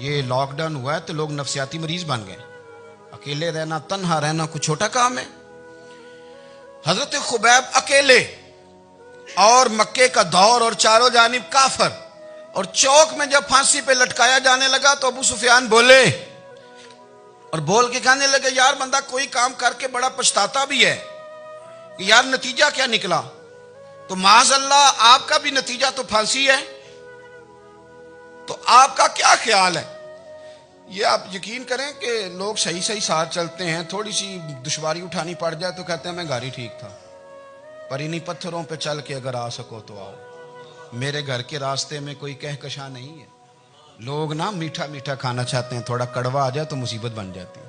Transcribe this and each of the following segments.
یہ lock down ہوا ہے تو لوگ نفسیاتی مریض بن گئے. اکیلے رہنا، تنہا رہنا کوئی چھوٹا کام ہے؟ حضرت خبیب اکیلے، اور مکے کا دور اور چاروں جانب کافر، اور چوک میں جب پھانسی پہ لٹکایا جانے لگا تو ابو سفیان بولے اور بول کے کہنے لگے یار بندہ کوئی کام کر کے بڑا پچھتاتا بھی ہے کہ یار نتیجہ کیا نکلا؟ تو معاذ اللہ آپ کا بھی نتیجہ تو پھانسی ہے، تو آپ کا کیا خیال ہے؟ یہ آپ یقین کریں کہ لوگ صحیح ساتھ چلتے ہیں، تھوڑی سی دشواری اٹھانی پڑ جائے تو کہتے ہیں میں گھر ہی ٹھیک تھا، پر انہی پتھروں پہ چل کے اگر آ سکو تو آؤ. میرے گھر کے راستے میں کوئی کہکشاں نہیں ہے. لوگ نا میٹھا میٹھا کھانا چاہتے ہیں، تھوڑا کڑوا آ جائے تو مصیبت بن جاتی ہے.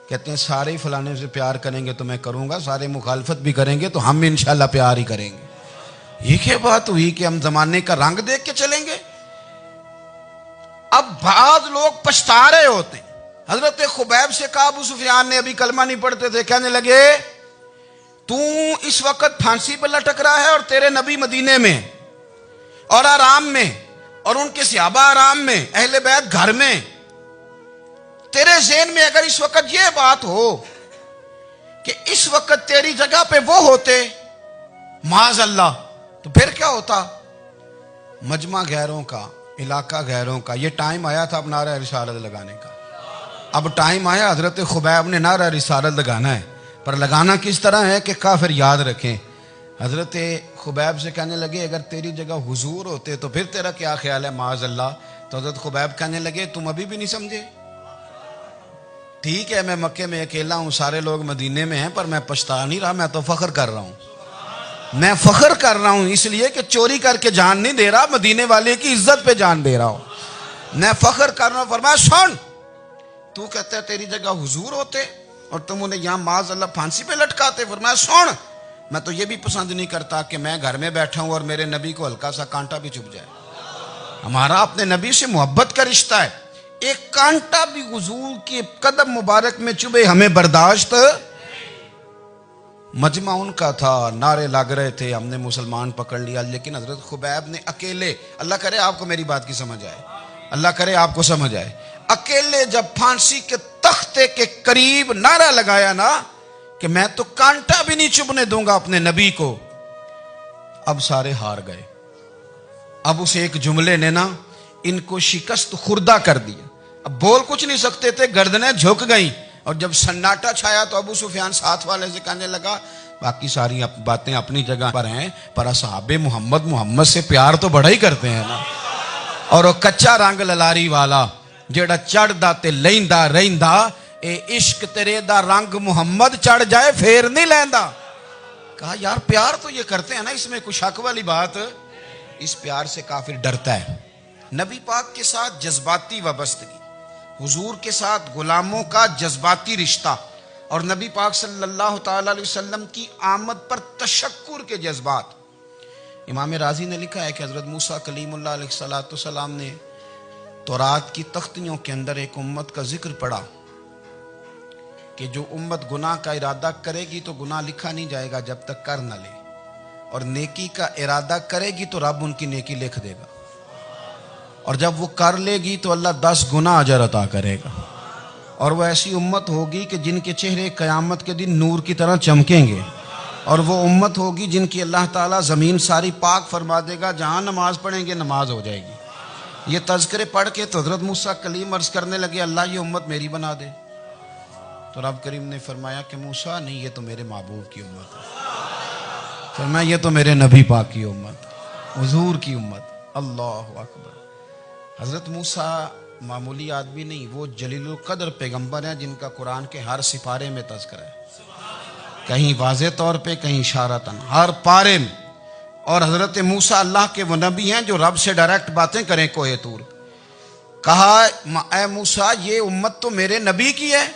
کہتے ہیں سارے فلانے سے پیار کریں گے تو میں کروں گا، سارے مخالفت بھی کریں گے تو ہم انشاءاللہ پیار ہی کریں گے. یہ کیا بات ہوئی کہ ہم زمانے کا رنگ دیکھ کے چلیں گے؟ اب بعض لوگ پچھتا رہے ہوتے ہیں. حضرت خبیب سے کہا، ابو سفیان نے ابھی کلمہ نہیں پڑھتے تھے، کہنے لگے تو اس وقت پھانسی پہ لٹک رہا ہے اور تیرے نبی مدینے میں اور آرام میں، اور ان کے صحابہ آرام میں، اہل بیت گھر میں. تیرے ذہن میں اگر اس وقت یہ بات ہو کہ اس وقت تیری جگہ پہ وہ ہوتے معاذ اللہ، تو پھر کیا ہوتا؟ مجمع غیروں کا، علاقہ غیروں کا. یہ ٹائم آیا تھا اب نعرہ رسالت لگانے کا. اب ٹائم آیا حضرت خبیب نے نعرہ رسالت لگانا ہے، پر لگانا کس طرح ہے کہ کافر یاد رکھیں. حضرت خبیب سے کہنے لگے اگر تیری جگہ حضور ہوتے تو پھر تیرا کیا خیال ہے معاذ اللہ؟ تو حضرت خبیب کہنے لگے تم ابھی بھی نہیں سمجھے؟ ٹھیک ہے میں مکے میں اکیلا ہوں، سارے لوگ مدینے میں ہیں، پر میں پچھتا نہیں رہا، میں تو فخر کر رہا ہوں. میں فخر کر رہا ہوں اس لیے کہ چوری کر کے جان نہیں دے رہا، مدینے والے کی عزت پہ جان دے رہا ہوں. میں فخر کر رہا ہوں. فرمایا سن، تو کہتا ہے تیری جگہ حضور ہوتے اور تم انہیں یہاں معاذ اللہ پھانسی پہ لٹکاتے. فرمایا سن، میں تو یہ بھی پسند نہیں کرتا کہ میں گھر میں بیٹھا ہوں اور میرے نبی کو ہلکا سا کانٹا بھی چبھ جائے. ہمارا اپنے نبی سے محبت کا رشتہ ہے، ایک کانٹا بھی حضور کے قدم مبارک میں چبھے ہمیں برداشت. مجمع ان کا تھا، نعرے لگ رہے تھے، ہم نے مسلمان پکڑ لیا. لیکن حضرت خبیب نے اکیلے، اللہ کرے آپ کو میری بات کی سمجھ آئے، اللہ کرے آپ کو سمجھ آئے، اکیلے جب پھانسی کے تختے کے قریب نعرہ لگایا نا کہ میں تو کانٹا بھی نہیں چبھنے دوں گا اپنے نبی کو، اب سارے ہار گئے. اب اس ایک جملے نے نا ان کو شکست خوردہ کر دیا. اب بول کچھ نہیں سکتے تھے، گردنیں جھک گئیں. اور جب سناٹا چھایا تو ابو سفیان ساتھ والے سے کہنے لگا باقی ساری باتیں اپنی جگہ پر ہیں، پر اصحاب محمد سے پیار تو بڑا ہی کرتے ہیں نا. اور وہ کچا رنگ للاری والا جیڑا چڑھدا تے لیندا رہندا، اے عشق تیرے دا رنگ محمد چڑھ جائے پھر نہیں لیندا. کہا یار پیار تو یہ کرتے ہیں نا، اس میں کوئی شک والی بات؟ اس پیار سے کافر ڈرتا ہے. نبی پاک کے ساتھ جذباتی وابستگی، حضور کے ساتھ غلاموں کا جذباتی رشتہ، اور نبی پاک صلی اللہ تعالی علیہ وسلم کی آمد پر تشکر کے جذبات. امام رازی نے لکھا ہے کہ حضرت موسیٰ کلیم اللہ علیہ السلام نے تورات کی تختیوں کے اندر ایک امت کا ذکر پڑھا کہ جو امت گناہ کا ارادہ کرے گی تو گناہ لکھا نہیں جائے گا جب تک کر نہ لے، اور نیکی کا ارادہ کرے گی تو رب ان کی نیکی لکھ دے گا، اور جب وہ کر لے گی تو اللہ 10 گنا اجر عطا کرے گا. اور وہ ایسی امت ہوگی کہ جن کے چہرے قیامت کے دن نور کی طرح چمکیں گے، اور وہ امت ہوگی جن کی اللہ تعالیٰ زمین ساری پاک فرما دے گا، جہاں نماز پڑھیں گے نماز ہو جائے گی. یہ تذکرے پڑھ کے تو حضرت موسیٰ کلیم عرض کرنے لگے اللہ یہ امت میری بنا دے. تو رب کریم نے فرمایا کہ موسیٰ نہیں، یہ تو میرے محبوب کی امت ہے. فرمایا یہ تو میرے نبی پاک کی امت، حضور کی امت. اللہ اکبر. حضرت موسیٰ معمولی آدمی نہیں، وہ جلیل القدر پیغمبر ہیں جن کا قرآن کے ہر سپارے میں تذکرہ ہے، کہیں واضح طور پہ کہیں اشارتاً، ہر پارے میں. اور حضرت موسیٰ اللہ کے وہ نبی ہیں جو رب سے ڈائریکٹ باتیں کریں کوہ طور. کہا اے موسیٰ یہ امت تو میرے نبی کی ہے.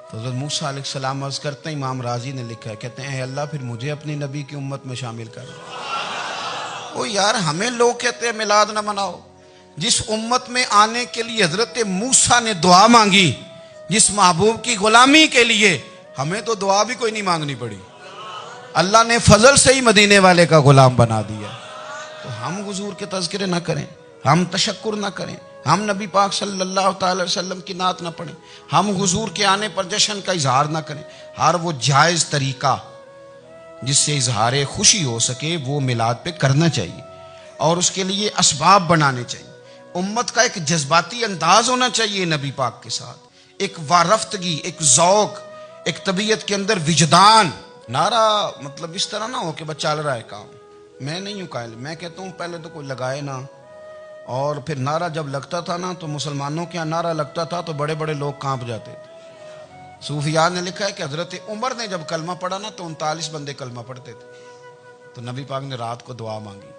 تو حضرت موسیٰ علیہ السلام عرض کرتے ہیں، امام رازی نے لکھا ہے، کہتے ہیں اے اللہ پھر مجھے اپنی نبی کی امت میں شامل کر. او یار ہمیں لوگ کہتے ہیں میلاد نہ مناؤ. جس امت میں آنے کے لیے حضرت موسیٰ نے دعا مانگی، جس محبوب کی غلامی کے لیے، ہمیں تو دعا بھی کوئی نہیں مانگنی پڑی، اللہ نے فضل سے ہی مدینے والے کا غلام بنا دیا. تو ہم حضور کے تذکرے نہ کریں، ہم تشکر نہ کریں، ہم نبی پاک صلی اللہ تعالی وسلم کی نعت نہ پڑھیں, ہم حضور کے آنے پر جشن کا اظہار نہ کریں. ہر وہ جائز طریقہ جس سے اظہار خوشی ہو سکے وہ میلاد پہ کرنا چاہیے, اور اس کے لیے اسباب بنانے چاہیے. امت کا ایک جذباتی انداز ہونا چاہیے نبی پاک کے ساتھ, ایک وارفتگی, ایک ذوق, ایک طبیعت کے اندر وجدان. نعرہ مطلب اس طرح نہ ہو کہ بس چل رہا ہے کام. میں نہیں ہوں قائل, میں کہتا ہوں پہلے تو کوئی لگائے نہ, اور پھر نعرہ جب لگتا تھا نا تو مسلمانوں کے یہاں نعرہ لگتا تھا تو بڑے بڑے لوگ کانپ جاتے تھے. صوفیاء نے لکھا ہے کہ حضرت عمر نے جب کلمہ پڑھا نا تو 39 بندے کلمہ پڑھتے تھے. تو نبی پاک نے رات کو دعا مانگی,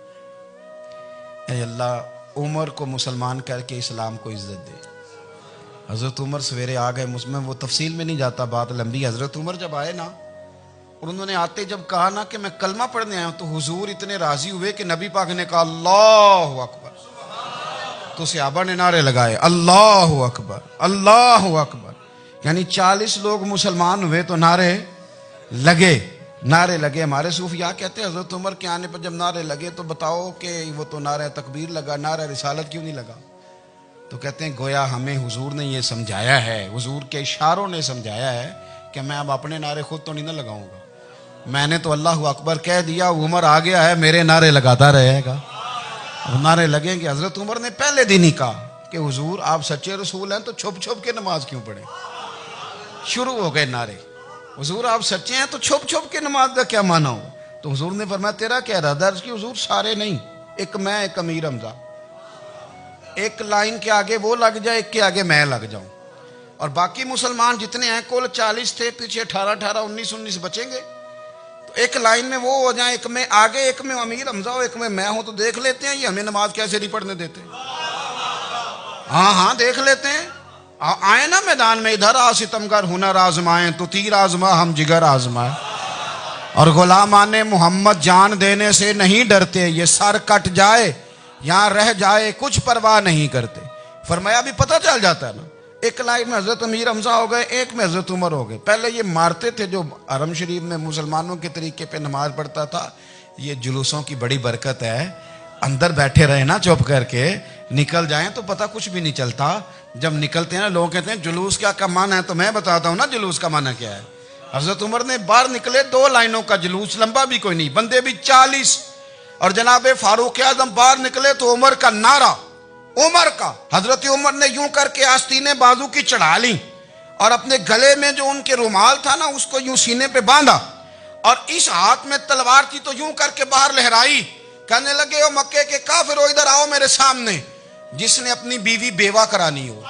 اے اللہ عمر کو مسلمان کر کے اسلام کو عزت دے. حضرت عمر سویرے آ گئے, میں وہ تفصیل میں نہیں جاتا, بات لمبی. حضرت عمر جب آئے نا, اور انہوں نے آتے جب کہا نا کہ میں کلمہ پڑھنے آیا ہوں, تو حضور اتنے راضی ہوئے کہ نبی پاک نے کہا اللہ اکبر. تو صحابہ نے نعرے لگائے اللہ اکبر اللہ اکبر, یعنی 40 لوگ مسلمان ہوئے تو نعرے لگے. ہمارے صوفیاء کہتے ہیں حضرت عمر کے آنے پر جب نعرے لگے تو بتاؤ کہ وہ تو نعرہ تکبیر لگا, نعرہ رسالت کیوں نہیں لگا؟ تو کہتے ہیں گویا ہمیں حضور نے یہ سمجھایا ہے, حضور کے اشاروں نے سمجھایا ہے کہ میں اب اپنے نعرے خود تو نہیں نہ لگاؤں گا, میں نے تو اللہ اکبر کہہ دیا, عمر آ گیا ہے, میرے نعرے لگاتا رہے گا. اب نعرے لگیں گے. حضرت عمر نے پہلے دن ہی کہا کہ حضور آپ سچے رسول ہیں تو چھپ چھپ کے نماز کیوں پڑھیں. شروع ہو گئے نعرے, حضور آپ سچے ہیں تو چھپ چھپ کے نماز کا کیا معنی ہو؟ تو حضور نے فرمایا تیرا کیا ارادہ ہے؟ کہ حضور سارے نہیں, ایک میں, ایک امیر حمزہ, ایک لائن کے آگے وہ لگ جائے, ایک کے آگے میں لگ جاؤں, اور باقی مسلمان جتنے ہیں کل 40 تھے, پیچھے 18 19 بچیں گے, تو ایک لائن میں وہ ہو جائیں, ایک میں آگے, ایک میں امیر حمزہ ہو, ایک میں ہوں, تو دیکھ لیتے ہیں یہ ہمیں نماز کیسے نہیں پڑھنے دیتے. ہاں دیکھ لیتے ہیں. آئے نا میدان میں, ادھر آ ستمگر ہنر آزمائیں, تو تیر آزما ہم جگر آزمائیں, اور غلامان محمد جان دینے سے نہیں ڈرتے, یہ سر کٹ جائے یہاں رہ جائے کچھ پرواہ نہیں کرتے. فرمایا ابھی پتہ چل جاتا ہے نا, ایک لائن میں حضرت امیر حمزہ ہو گئے, ایک میں حضرت عمر ہو گئے. پہلے یہ مارتے تھے جو حرم شریف میں مسلمانوں کے طریقے پہ نماز پڑھتا تھا, یہ جلوسوں کی بڑی برکت ہے. اندر بیٹھے رہے نا چپ کر کے, نکل جائیں تو پتہ کچھ بھی نہیں چلتا. جب نکلتے ہیں نا لوگ کہتے ہیں جلوس کیا معنی ہے, تو میں بتاتا ہوں نا جلوس کا معنی کیا ہے. حضرت عمر نے باہر نکلے 2 لائنوں کا جلوس, لمبا بھی کوئی نہیں, بندے بھی 40, اور جناب فاروق اعظم باہر نکلے تو عمر کا نعرہ, عمر کا. حضرت عمر نے یوں کر کے آستینیں بازو کی چڑھا لی, اور اپنے گلے میں جو ان کے رومال تھا نا اس کو یوں سینے پہ باندھا, اور اس ہاتھ میں تلوار تھی تو یوں کر کے باہر لہرائی. کہنے لگے او مکے کے کافرو ادھر آؤ میرے سامنے. جس نے اپنی بیوی بیوہ کرانی ہو,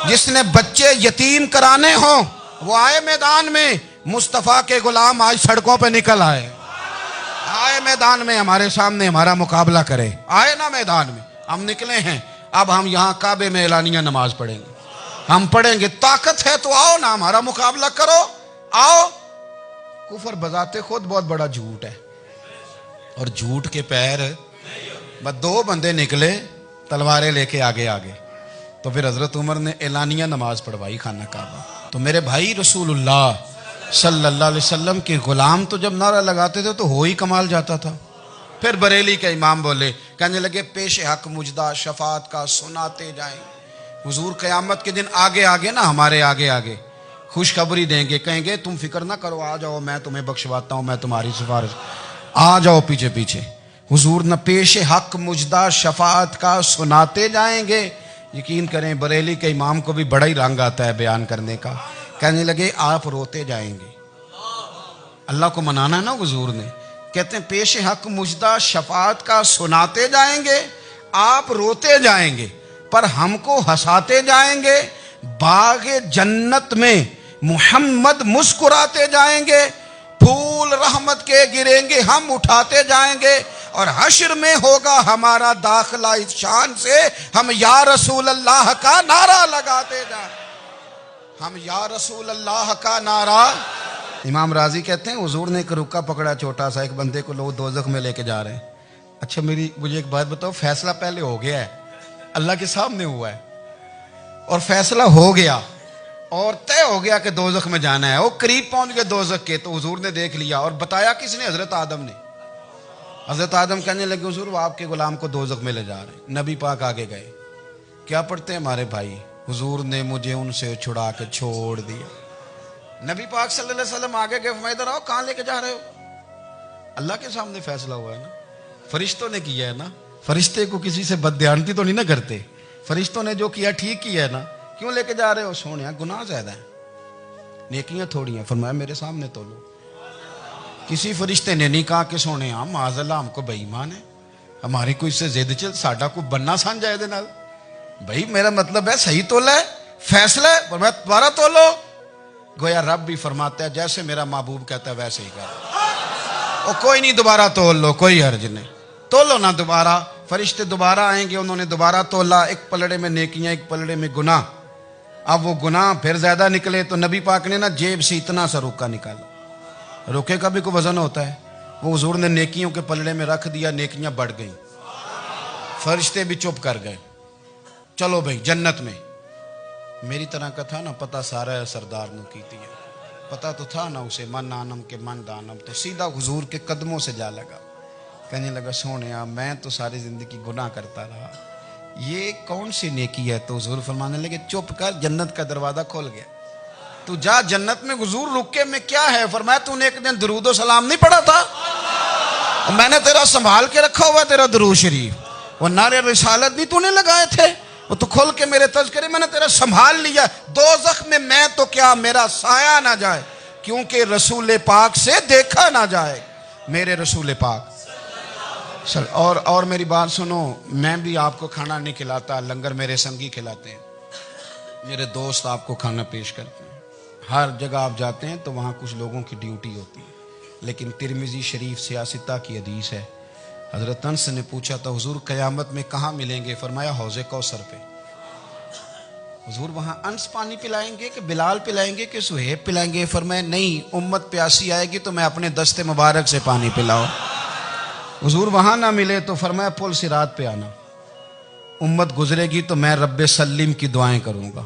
جس نے بچے یتیم کرانے ہوں, وہ آئے میدان میں. مصطفیٰ کے غلام آج سڑکوں پہ نکل آئے میدان میں ہمارے سامنے ہمارا مقابلہ کرے. آئے نا میدان میں, ہم نکلے ہیں. اب ہم یہاں کعبے میں اعلانیہ نماز پڑھیں گے, ہم پڑھیں گے. طاقت ہے تو آؤ نا, ہمارا مقابلہ کرو, آؤ. کفر بذات خود بہت بڑا جھوٹ ہے, اور جھوٹ کے پیر بس 2 بندے نکلے تلواریں لے کے آگے. تو پھر حضرت عمر نے اعلانیہ نماز پڑھوائی خانہ کعبہ. تو میرے بھائی رسول اللہ صلی اللہ علیہ وسلم کے غلام تو جب نعرہ لگاتے تھے تو ہو ہی کمال جاتا تھا. پھر بریلی کے امام بولے, کہنے لگے پیش حق مجدہ شفاعت کا سناتے جائیں. حضور قیامت کے دن آگے نا, ہمارے آگے خوشخبری دیں گے, کہیں گے تم فکر نہ کرو, آ جاؤ میں تمہیں بخشواتا ہوں, میں تمہاری سفارش, آ جاؤ پیچھے. حضور نہ پیش حق مجدہ شفاعت کا سناتے جائیں گے. یقین کریں بریلی کے امام کو بھی بڑا ہی رنگ آتا ہے بیان کرنے کا. کہنے لگے آپ روتے جائیں گے. اللہ کو منانا ہے نا حضور نے. کہتے ہیں پیش حق مجدہ شفاعت کا سناتے جائیں گے, آپ روتے جائیں گے, پر ہم کو ہنساتے جائیں گے. باغ جنت میں محمد مسکراتے جائیں گے, پھول رحمت کے گریں گے, ہم اٹھاتے جائیں گے. اور حشر میں ہوگا ہمارا داخلہ اس شان سے, ہم یا رسول اللہ کا نعرہ لگاتے جائیں, ہم یا رسول اللہ کا نعرہ. امام راضی کہتے ہیں حضور نے ایک رکا پکڑا چھوٹا سا, ایک بندے کو لوگ دوزخ میں لے کے جا رہے ہیں. اچھا مجھے ایک بات بتاؤ, فیصلہ پہلے ہو گیا ہے, اللہ کے سامنے ہوا ہے, اور فیصلہ ہو گیا اور طے ہو گیا کہ دوزخ میں جانا ہے. وہ قریب پہنچ گئے دوزخ کے, تو حضور نے دیکھ لیا, اور بتایا کس نے؟ حضرت آدم نے. حضرت آدم کہنے لگے حضور وہ آپ کے غلام کو دوزخ میں لے جا رہے ہیں. نبی پاک آگے گئے, کیا پڑھتے ہیں ہمارے بھائی؟ حضور نے مجھے ان سے چھڑا کے چھوڑ دیا. نبی پاک صلی اللہ علیہ وسلم آگے گئے، فرمایا ادھر آؤ، کہاں لے کے جا رہے ہو؟ اللہ کے سامنے فیصلہ ہوا ہے نا، فرشتوں نے کیا ہے نا. فرشتے کو کسی سے بددیانتی تو نہیں نہ کرتے، فرشتوں نے جو کیا ٹھیک کیا ہے نا. کیوں لے کے جا رہے ہو؟ سونیا گناہ زیادہ ہیں، نیکیاں تھوڑی ہیں. فرمایا میرے سامنے تولو. کسی فرشتے نے نہیں کہا کہ سونے معاذ اللہ ہم کو بے ایمان ہے، ہماری کوئی سے زد چل ساڈا کو بننا سان جائے دے نال. بھائی میرا مطلب ہے صحیح تولا ہے، فیصلہ ہے. فرمایا دوبارہ تولو. گویا رب بھی فرماتا ہے جیسے میرا محبوب کہتا ہے ویسے ہی کر. او کوئی نہیں، دوبارہ تول لو، کوئی حرج نہیں، تولو نا دوبارہ. فرشتے دوبارہ آئیں گے، انہوں نے دوبارہ تولا. ایک پلڑے میں نیکیاں، ایک پلڑے میں گناہ. اب وہ گناہ پھر زیادہ نکلے تو نبی پاک نے نا جیب سے اتنا سا روکا نکالا. روکے کا بھی کوئی وزن ہوتا ہے. وہ حضور نے نیکیوں کے پلڑے میں رکھ دیا، نیکیاں بڑھ گئیں. فرشتے بھی چپ کر گئے. چلو بھائی جنت میں. میری طرح کا تھا نا پتہ سارا ہے سردار نو کیتی ہے، پتہ تو تھا نا اسے من آنم کے من دانم. تو سیدھا حضور کے قدموں سے جا لگا، کہنے لگا سونیا میں تو ساری زندگی گناہ کرتا رہا، یہ کون سی نیکی ہے؟ تو حضور فرمانے لگے چپ کر، جنت کا دروازہ کھول گیا، تو جا جنت میں. حضور رکے میں کیا ہے؟ فرمایا تو نے ایک دن درود و سلام نہیں پڑھا تھا؟ میں نے تیرا سنبھال کے رکھا ہوا تیرا درود شریف، وہ نعرے رسالت بھی تو نے لگائے تھے، وہ تو کھول کے میرے تذکرے میں نے تیرا سنبھال لیا. دوزخ میں میں تو کیا میرا سایہ نہ جائے، کیونکہ رسول پاک سے دیکھا نہ جائے. میرے رسول پاک اور میری بات سنو، میں بھی آپ کو کھانا نہیں کھلاتا، لنگر میرے سنگی کھلاتے ہیں، میرے دوست آپ کو کھانا پیش کرتے ہیں. ہر جگہ آپ جاتے ہیں تو وہاں کچھ لوگوں کی ڈیوٹی ہوتی ہے. لیکن ترمذی شریف سیاستہ کی حدیث ہے، حضرت انس نے پوچھا تھا حضور قیامت میں کہاں ملیں گے؟ فرمایا حوض کوثر پہ. حضور وہاں انس پانی پلائیں گے کہ بلال پلائیں گے کہ سہیب پلائیں گے؟ فرمایا نہیں، امت پیاسی آئے گی تو میں اپنے دست مبارک سے پانی پلاؤ. حضور وہاں نہ ملے تو فرمایا پل صراط پہ آنا، امت گزرے گی تو میں رب سلم کی دعائیں کروں گا.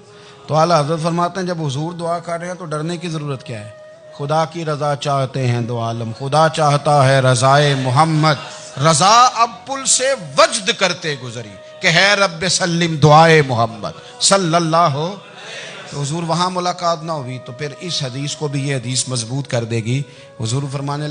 تو اعلیٰ حضرت فرماتے ہیں جب حضور دعا کر رہے ہیں تو ڈرنے کی ضرورت کیا ہے؟ خدا کی رضا چاہتے ہیں دو عالم، خدا چاہتا ہے رضائے محمد. رضا اب پل سے وجد کرتے گزری کہ ہے رب سلم دعائے محمد صلی اللہ ہو. تو حضور وہاں ملاقات نہ ہوئی تو پھر اس حدیث کو بھی یہ حدیث مضبوط کر دے گی. حضور فرمانے